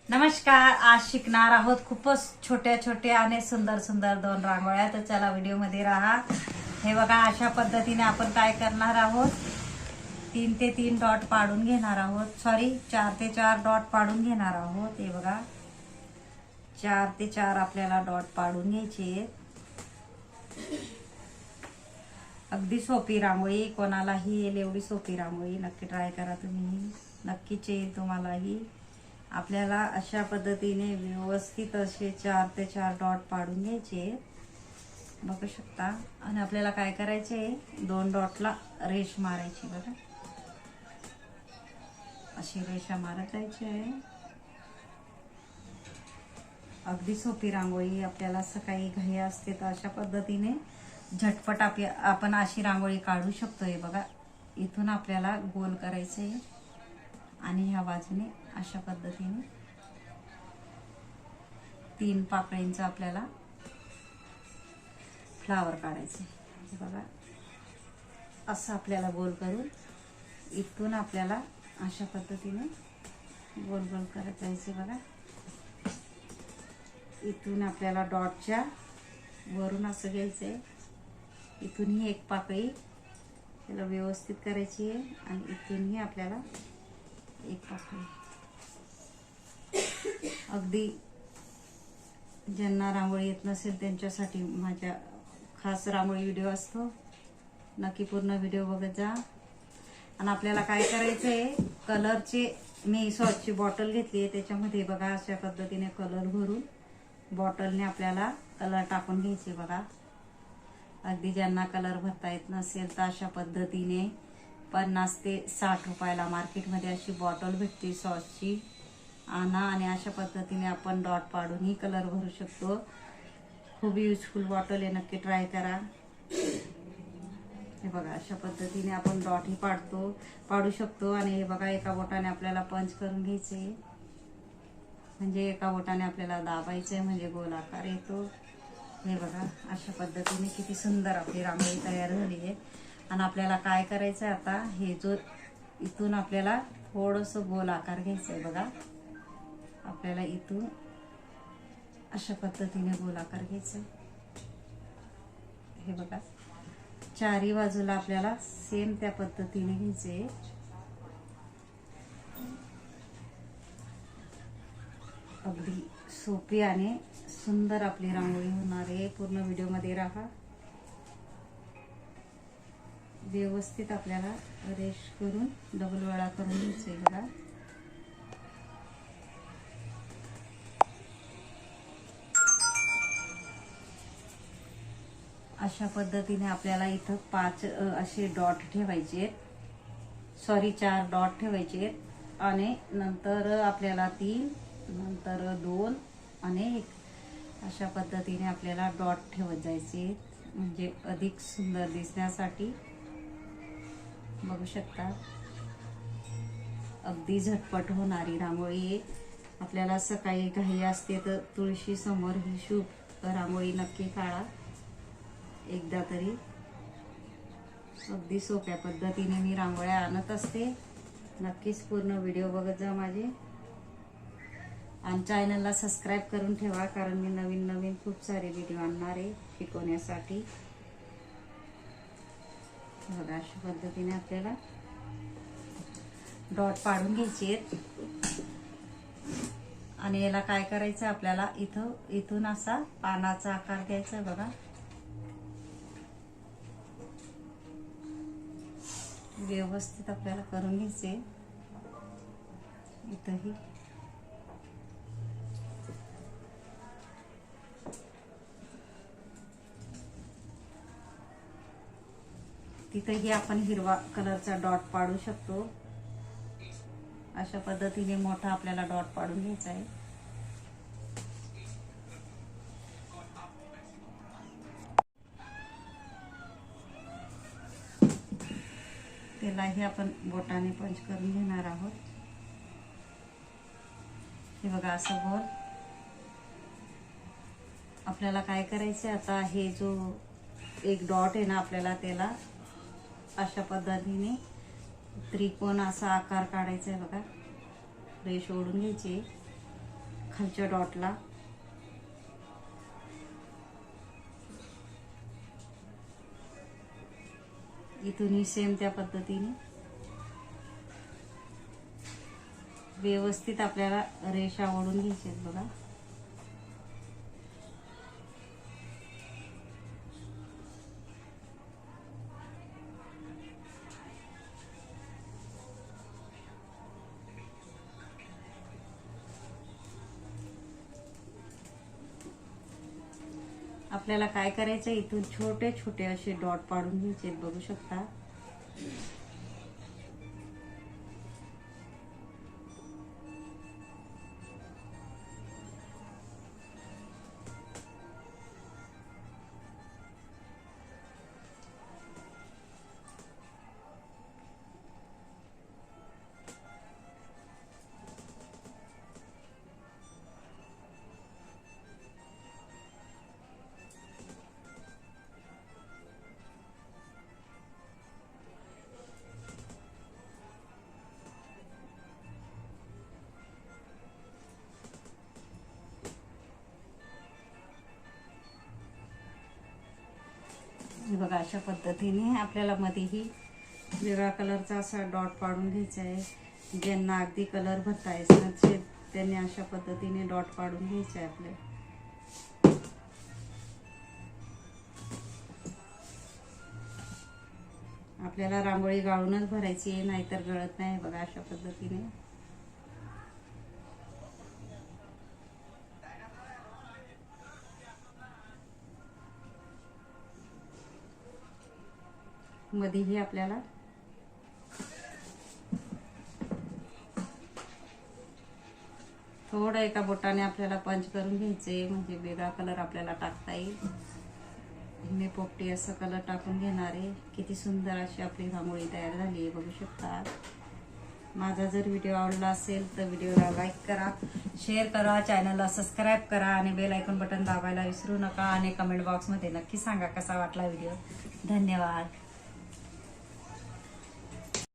नमस्कार. आज शिकणार आहोत खूपच छोट्या छोट्या आणि सुंदर सुंदर 2 रांगोळ्या. तर चला व्हिडिओमध्ये राहा. हे बघा, अशा पद्धतीने आपण काय करणार आहोत, 3 ते 3 डॉट पाडून घेणार आहोत. सॉरी, 4 ते 4 डॉट पाडून घेणार आहोत. हे बघा, 4 ते 4 आपल्याला डॉट पाडून घ्यायचे. अगदी सोपी रांगोळी, कोणालाही येईल एवढी सोपी रांगोळी. नक्की ट्राय करा तुम्ही, नक्कीच येईल तुम्हालाही. आपल्याला अशा पद्धतीने व्यवस्थित असे 4 ते 4 डॉट पाडून घ्यायचे, बघू शकता. आणि आपल्याला काय करायचे, 2 डॉटला रेष मारायची. बघा, अशी रेषा मारत जायची. अगदी सोपी रांगोळी. आपल्याला सकाळी घाई असते तर अशा पद्धतीने झटपट आपण अशी रांगोळी काढू शकतो. हे बघा, इथून आपल्याला गोल करायचे आणि ह्या बाजूने अशा पद्धतीने 3 पाकळींचा आपल्याला फ्लावर काढायचे. हे बघा, असं आपल्याला गोल करून इथून आपल्याला अशा पद्धतीने गोल गोल करत जायचे. बघा, इथून आपल्याला डॉटच्या वरून असं घ्यायचंय. इथूनही एक पाकळी त्याला व्यवस्थित करायची आहे आणि इथूनही आपल्याला एक पाकळी. अगदी ज्यांना रांगोळी येत नसेल त्यांच्यासाठी माझ्या खास रांगोळी व्हिडिओ असतो. नक्की पूर्ण व्हिडिओ बघत जा. आणि आपल्याला काय करायचं आहे, कलरचे मी सॉसची बॉटल घेतली आहे, त्याच्यामध्ये बघा अशा पद्धतीने कलर भरून बॉटलने आपल्याला कलर टाकून घ्यायचे. बघा, अगदी ज्यांना कलर भरता येत नसेल तर अशा पद्धतीने 50 ते 60 रुपयाला मार्केटमध्ये अशी बॉटल भेटते सॉसची. आणा आणि अशा पद्धतीने आपण डॉट पाडूनही कलर भरू शकतो. खूप युजफुल बॉटल आहे, नक्की ट्राय करा. हे बघा, अशा पद्धतीने आपण डॉटही पाडू शकतो. आणि हे बघा, एका बोटाने आपल्याला पंच करून घ्यायचे, म्हणजे एका बोटाने आपल्याला दाबायचंय, म्हणजे गोलाकार येतो. हे बघा, अशा पद्धतीने किती सुंदर आपली रांगोळी तयार झाली आहे. आणि आपल्याला काय करायचं आहे आता, हे जो इथून आपल्याला थोडंसं गोल आकार घ्यायचं आहे. बघा, आपल्याला इथून अशा पद्धतीने गोल आकार घ्यायचा. हे बघा, चारी बाजूला आपल्याला सेम त्या पद्धतीने घ्यायचे. अगदी सोपी आणि सुंदर आपली रांगोळी होणार आहे. पूर्ण व्हिडिओमध्ये राहा. व्यवस्थित आपल्याला रेष करून डबल वळा करून घ्यायचे. बघा, अशा पद्धतीने आपल्याला इथं 5 असे डॉट ठेवायचे, सॉरी 4 डॉट ठेवायचे. आणि नंतर आपल्याला 3, नंतर 2 आणि 1 अशा पद्धतीने आपल्याला डॉट ठेवत जायचे, म्हणजे अधिक सुंदर दिसण्यासाठी. बघू शकता, अगदी झटपट होणारी रांगोळी आहे. आपल्याला सकाळी घाई असते तर तुळशी समोर ही शुभ रांगोळी नक्की काढा एकदा तरी. अगदी सोप्या पद्धतीने मी रांगोळ्या आणत असते. नक्कीच पूर्ण व्हिडिओ बघत जा माझे. आणि चॅनलला सबस्क्राईब करून ठेवा, कारण मी नवीन नवीन खूप सारे व्हिडिओ आणणार आहे शिकवण्यासाठी. बघा, अशा पद्धतीने आपल्याला डॉट पाडून घ्यायचे. आणि याला काय करायचं, आपल्याला इथून असा पानाचा आकार द्यायचा. बघा, व्यवस्थित आपल्याला करून घ्यायचे. इथंही तिथेही आपण हिरवा कलरचा डॉट पाडू शकतो. अशा पद्धतीने मोठा आपल्याला डॉट पाडून घ्यायचा आहे. त्यालाही आपण बोटाने पंच करून घेणार आहोत. हे बघा, असं गोल. आपल्याला काय करायचं आता, हे जो एक डॉट आहे ना, आपल्याला त्याला अशा पद्धतीने त्रिकोण असा आकार काढायचा आहे. बघा, रेष ओढून घ्यायची. खालच्या डॉटला. इथूनही सेम त्या पद्धतीने व्यवस्थित आपल्याला रेषा ओढून घ्यायची आहेत बघा. आपल्याला काय करायचं, इथून छोटे छोटे असे डॉट पाडून घ्यायचे, बघू शकता. बघा अशा पद्धतीने आपल्याला मध्येही वेगळा कलरचा असा डॉट पाडून घ्यायचा आहे. ज्यांना अगदी कलर भरता येत नसेल त्यांनी अशा पद्धतीने डॉट पाडून घ्यायचा आहे. आपल्याला रांगोळी गाळूनच भरायची आहे, नाहीतर गळत नाही. बघा अशा पद्धतीने मध्येही आपल्याला थोडं एका बोटाने आपल्याला पंच करून घ्यायचे, म्हणजे वेगळा कलर आपल्याला टाकता येईल. मी पोपटी असं कलर टाकून घेणार आहे. किती सुंदर अशी आपली रांगोळी तयार झाली आहे, बघू शकता. माझा जर व्हिडिओ आवडला असेल तर व्हिडिओला लाईक करा, शेअर करा, चॅनलला सबस्क्राईब करा आणि बेल आयकॉन बटन दाबायला विसरू नका. आणि कमेंट बॉक्समध्ये नक्की सांगा कसा वाटला व्हिडिओ. धन्यवाद.